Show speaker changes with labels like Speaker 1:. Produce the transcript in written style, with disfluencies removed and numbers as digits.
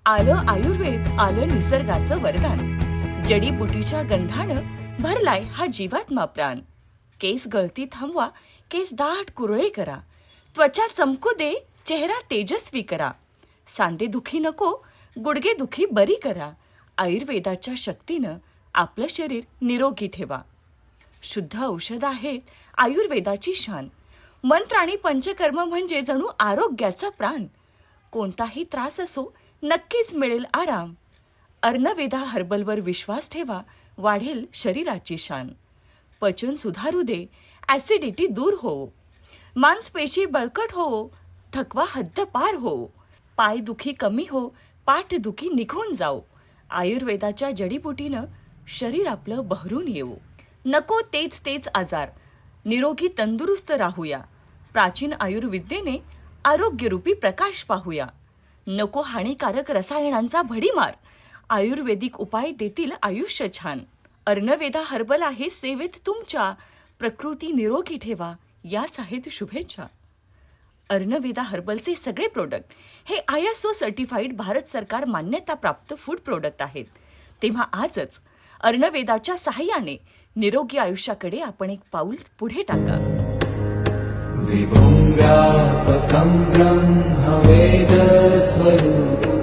Speaker 1: आलं आयुर्वेद, आलं निसर्गाचं वरदान. जडीबुटीच्या गंधानं भरलाय हा जीवात्मा प्राण. केस गळती थांबवा, केस दाट कुरळे करा. त्वचा चमकू दे, चेहरा तेजस्वी करा. सांधे दुखी नको, गुडघे दुखी बरी करा. आयुर्वेदाच्या शक्तीनं आपलं शरीर निरोगी ठेवा. शुद्ध औषध आहेत आयुर्वेदाची शान. मंत्र आणि पंचकर्म म्हणजे जणू आरोग्याचा प्राण. कोणताही त्रास असो, नक्कीच मिळेल आराम. अर्णवेदा हर्बलवर विश्वास ठेवा, वाढेल शरीराची शान. पचन सुधारू दे, ॲसिडिटी दूर हो. मांसपेशी बळकट हो, थकवा हद्दपार हो. पायदुखी कमी हो, पाठदुखी निघून जाओ. आयुर्वेदाच्या जडीबुटीनं शरीर आपलं बहरून येऊ. नको तेच तेच आजार, निरोगी तंदुरुस्त राहूया. प्राचीन आयुर्विद्येने आरोग्यरूपी प्रकाश पाहूया. नको हानिकारक रसायनांचा भडीमार, आयुर्वेदिक उपाय देतील आयुष्य छान. अर्णवेदा हर्बल आहे सेवेत तुमच्या, प्रकृती निरोगी ठेवा याच आहेत शुभेच्छा. अर्णवेदा हर्बलचे सगळे प्रोडक्ट हे ISO सर्टिफाईड भारत सरकार मान्यताप्राप्त फूड प्रोडक्ट आहेत. तेव्हा आजच अर्णवेदाच्या सहाय्याने निरोगी आयुष्याकडे आपण एक पाऊल पुढे टाका.
Speaker 2: विभुं व्यापकं ब्रह्मवेदस्वरूपम्